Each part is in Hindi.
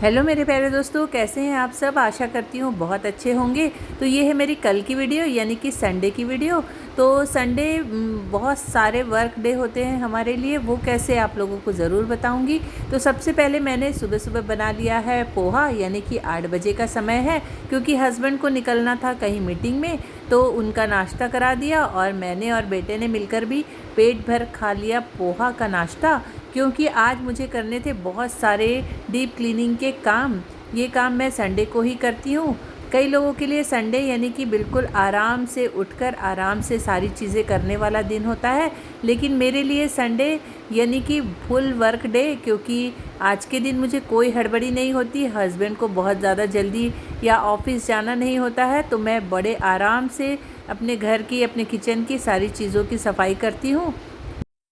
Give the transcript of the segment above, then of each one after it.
हेलो मेरे प्यारे दोस्तों, कैसे हैं आप सब। आशा करती हूँ बहुत अच्छे होंगे। तो ये है मेरी कल की वीडियो यानी कि संडे की वीडियो। तो संडे बहुत सारे वर्क डे होते हैं हमारे लिए, वो कैसे आप लोगों को ज़रूर बताऊंगी। तो सबसे पहले मैंने सुबह सुबह बना लिया है पोहा, यानी कि 8 बजे का समय है, क्योंकि हस्बैंड को निकलना था कहीं मीटिंग में। तो उनका नाश्ता करा दिया और मैंने और बेटे ने मिलकर भी पेट भर खा लिया पोहा का नाश्ता, क्योंकि आज मुझे करने थे बहुत सारे डीप क्लीनिंग के काम। ये काम मैं संडे को ही करती हूँ। कई लोगों के लिए संडे यानी कि बिल्कुल आराम से उठकर आराम से सारी चीज़ें करने वाला दिन होता है, लेकिन मेरे लिए संडे यानी कि फुल वर्क डे, क्योंकि आज के दिन मुझे कोई हड़बड़ी नहीं होती। हस्बैंड को बहुत ज़्यादा जल्दी या ऑफिस जाना नहीं होता है, तो मैं बड़े आराम से अपने घर की, अपने किचन की सारी चीज़ों की सफाई करती हूँ।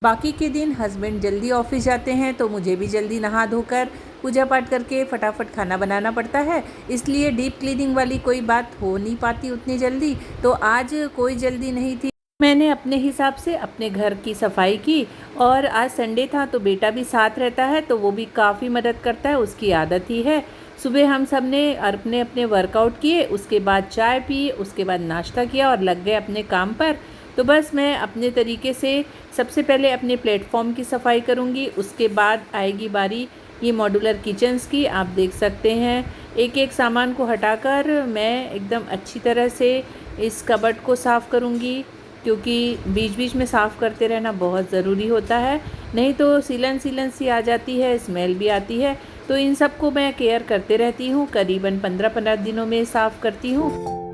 बाकी के दिन हस्बैंड जल्दी ऑफिस जाते हैं, तो मुझे भी जल्दी नहा धोकर पूजा पाठ करके फटाफट खाना बनाना पड़ता है, इसलिए डीप क्लीनिंग वाली कोई बात हो नहीं पाती उतनी जल्दी। तो आज कोई जल्दी नहीं थी, मैंने अपने हिसाब से अपने घर की सफाई की। और आज संडे था तो बेटा भी साथ रहता है, तो वो भी काफ़ी मदद करता है, उसकी आदत ही है। सुबह हम सब ने अपने अपने वर्कआउट किए, उसके बाद चाय पी, उसके बाद नाश्ता किया और लग गए अपने काम पर। तो बस मैं अपने तरीके से सबसे पहले अपने प्लेटफॉर्म की सफाई करूंगी, उसके बाद आएगी बारी ये मॉड्यूलर किचन्स की। आप देख सकते हैं एक एक सामान को हटाकर मैं एकदम अच्छी तरह से इस कबर्ड को साफ़ करूंगी, क्योंकि बीच बीच में साफ़ करते रहना बहुत ज़रूरी होता है, नहीं तो सीलन सीलन सी आ जाती है, स्मेल भी आती है। तो इन सब को मैं केयर करते रहती हूँ, करीबन 15-15 दिनों में साफ़ करती हूँ।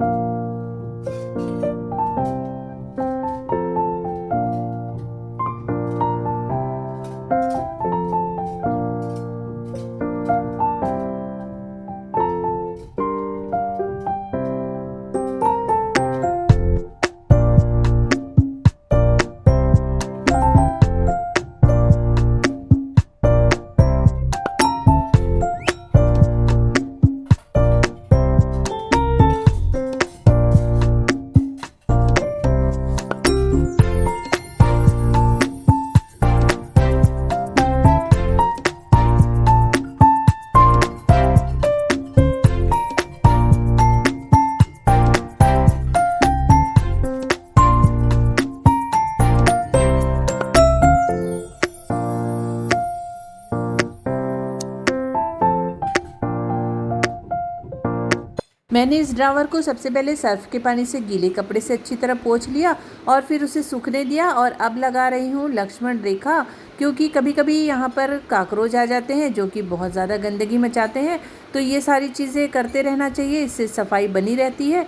मैंने इस ड्रावर को सबसे पहले सर्फ के पानी से गीले कपड़े से अच्छी तरह पोंछ लिया और फिर उसे सूखने दिया। और अब लगा रही हूँ लक्ष्मण रेखा, क्योंकि कभी कभी यहाँ पर काकरोच आ जाते हैं जो कि बहुत ज़्यादा गंदगी मचाते हैं। तो ये सारी चीज़ें करते रहना चाहिए, इससे सफाई बनी रहती है।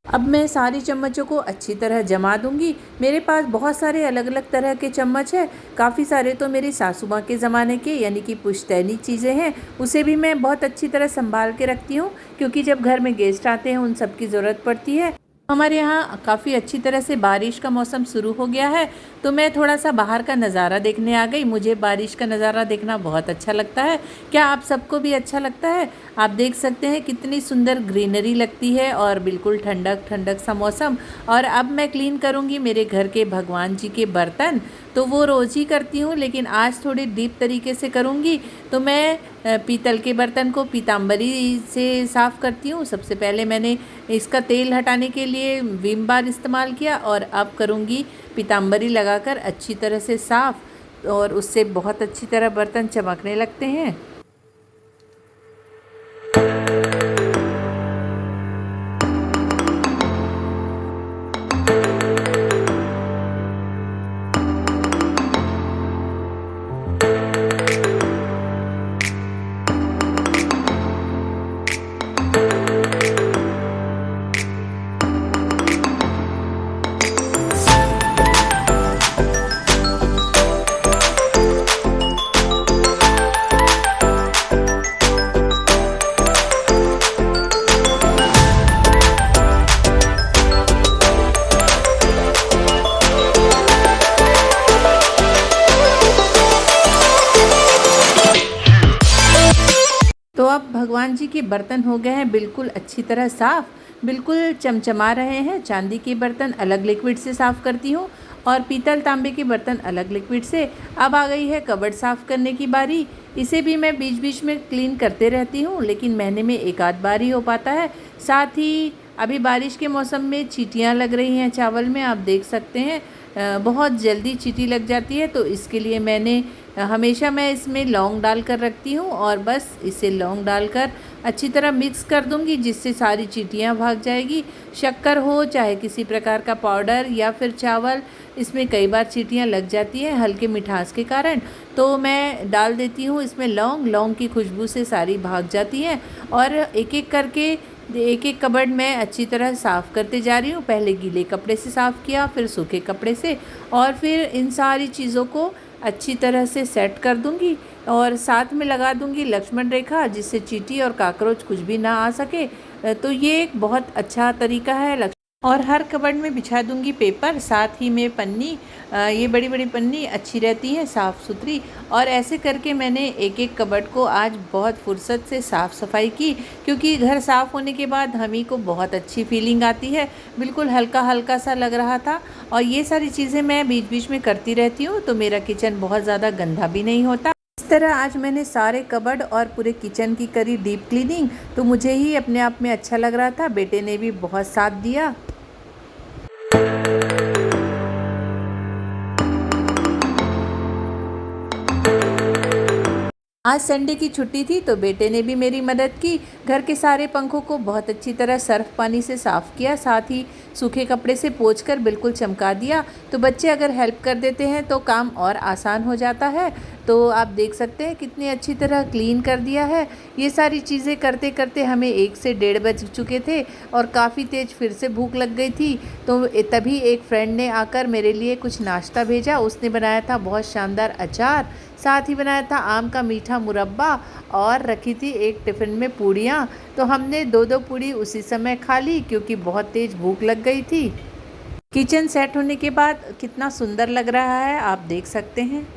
अब मैं सारी चम्मचों को अच्छी तरह जमा दूंगी। मेरे पास बहुत सारे अलग अलग तरह के चम्मच हैं, काफ़ी सारे तो मेरी सासू माँ के ज़माने के यानी कि पुश्तैनी चीज़ें हैं, उसे भी मैं बहुत अच्छी तरह संभाल के रखती हूँ, क्योंकि जब घर में गेस्ट आते हैं उन सब की ज़रूरत पड़ती है। हमारे यहाँ काफ़ी अच्छी तरह से बारिश का मौसम शुरू हो गया है, तो मैं थोड़ा सा बाहर का नज़ारा देखने आ गई। मुझे बारिश का नज़ारा देखना बहुत अच्छा लगता है। क्या आप सबको भी अच्छा लगता है? आप देख सकते हैं कितनी सुंदर ग्रीनरी लगती है और बिल्कुल ठंडक ठंडक सा मौसम। और अब मैं क्लीन करूँगी मेरे घर के भगवान जी के बर्तन। तो वो रोज़ ही करती हूँ, लेकिन आज थोड़ी डीप तरीके से करूँगी। तो मैं पीतल के बर्तन को पीताम्बरी से साफ़ करती हूँ। सबसे पहले मैंने इसका तेल हटाने के लिए विम बार इस्तेमाल किया, और अब करूँगी पीताम्बरी लगाकर अच्छी तरह से साफ़, और उससे बहुत अच्छी तरह बर्तन चमकने लगते हैं। अब भगवान जी के बर्तन हो गए हैं बिल्कुल अच्छी तरह साफ़, बिल्कुल चमचमा रहे हैं। चांदी के बर्तन अलग लिक्विड से साफ़ करती हूँ और पीतल तांबे के बर्तन अलग लिक्विड से। अब आ गई है कबर्ड साफ़ करने की बारी। इसे भी मैं बीच बीच में क्लीन करते रहती हूँ, लेकिन महीने में एक आध बार ही हो पाता है। साथ ही अभी बारिश के मौसम में चींटियाँ लग रही हैं चावल में, आप देख सकते हैं बहुत जल्दी चींटी लग जाती है। तो इसके लिए हमेशा मैं इसमें लौंग डाल कर रखती हूँ और बस इसे लौंग डालकर अच्छी तरह मिक्स कर दूँगी, जिससे सारी चींटियाँ भाग जाएगी। शक्कर हो चाहे किसी प्रकार का पाउडर या फिर चावल, इसमें कई बार चींटियाँ लग जाती हैं हल्के मिठास के कारण। तो मैं डाल देती हूँ इसमें लौंग की खुशबू से सारी भाग जाती हैं। और एक एक कबर्ड मैं अच्छी तरह साफ़ करते जा रही हूँ। पहले गीले कपड़े से साफ़ किया, फिर सूखे कपड़े से, और फिर इन सारी चीज़ों को अच्छी तरह से सेट कर दूँगी और साथ में लगा दूँगी लक्ष्मण रेखा, जिससे चींटी और काकरोच कुछ भी ना आ सके। तो ये एक बहुत अच्छा तरीका है। और हर कबर्ड में बिछा दूंगी पेपर, साथ ही में पन्नी। ये बड़ी बड़ी पन्नी अच्छी रहती है साफ़ सुथरी। और ऐसे करके मैंने एक एक कबर्ड को आज बहुत फुर्सत से साफ़ सफाई की, क्योंकि घर साफ़ होने के बाद हम ही को बहुत अच्छी फीलिंग आती है। बिल्कुल हल्का हल्का सा लग रहा था। और ये सारी चीज़ें मैं बीच बीच में करती रहती हूँ, तो मेरा किचन बहुत ज़्यादा गंदा भी नहीं होता। इस तरह आज मैंने सारे कबर्ड और पूरे किचन की करी डीप क्लीनिंग, तो मुझे ही अपने आप में अच्छा लग रहा था। बेटे ने भी बहुत साथ दिया। आज संडे की छुट्टी थी, तो बेटे ने भी मेरी मदद की। घर के सारे पंखों को बहुत अच्छी तरह सर्फ पानी से साफ़ किया, साथ ही सूखे कपड़े से पोंछकर बिल्कुल चमका दिया। तो बच्चे अगर हेल्प कर देते हैं तो काम और आसान हो जाता है। तो आप देख सकते हैं कितनी अच्छी तरह क्लीन कर दिया है। ये सारी चीज़ें करते करते हमें 1 से 1:30 बज चुके थे और काफ़ी तेज़ फिर से भूख लग गई थी। तो तभी एक फ्रेंड ने आकर मेरे लिए कुछ नाश्ता भेजा। उसने बनाया था बहुत शानदार अचार, साथ ही बनाया था आम का मीठा मुरब्बा, और रखी थी एक टिफ़िन में पूड़ियाँ। तो हमने 2-2 पूड़ी उसी समय खा ली, क्योंकि बहुत तेज़ भूख लग गई थी। किचन सेट होने के बाद कितना सुंदर लग रहा है, आप देख सकते हैं।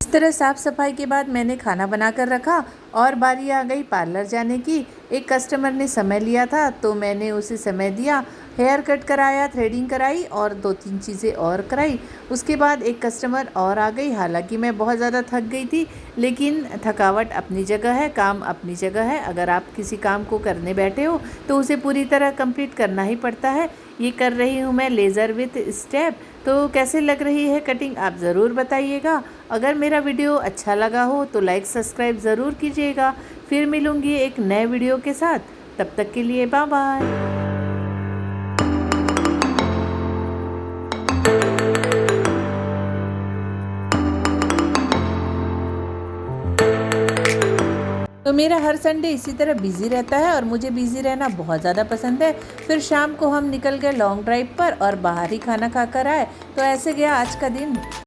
इस तरह साफ़ सफाई के बाद मैंने खाना बनाकर रखा और बारी आ गई पार्लर जाने की। एक कस्टमर ने समय लिया था, तो मैंने उसे समय दिया। हेयर कट कराया, थ्रेडिंग कराई और 2-3 चीज़ें और कराई। उसके बाद एक कस्टमर और आ गई। हालांकि मैं बहुत ज़्यादा थक गई थी, लेकिन थकावट अपनी जगह है, काम अपनी जगह है। अगर आप किसी काम को करने बैठे हो तो उसे पूरी तरह कंप्लीट करना ही पड़ता है। ये कर रही हूँ मैं लेज़र विथ स्टेप। तो कैसे लग रही है कटिंग, आप ज़रूर बताइएगा। अगर मेरा वीडियो अच्छा लगा हो तो लाइक सब्सक्राइब ज़रूर कीजिएगा। फिर मिलूँगी एक नए वीडियो के साथ, तब तक के लिए बाय बाय। तो मेरा हर संडे इसी तरह बिज़ी रहता है और मुझे बिज़ी रहना बहुत ज़्यादा पसंद है। फिर शाम को हम निकल गए लॉन्ग ड्राइव पर और बाहर ही खाना खाकर आए। तो ऐसे गया आज का दिन।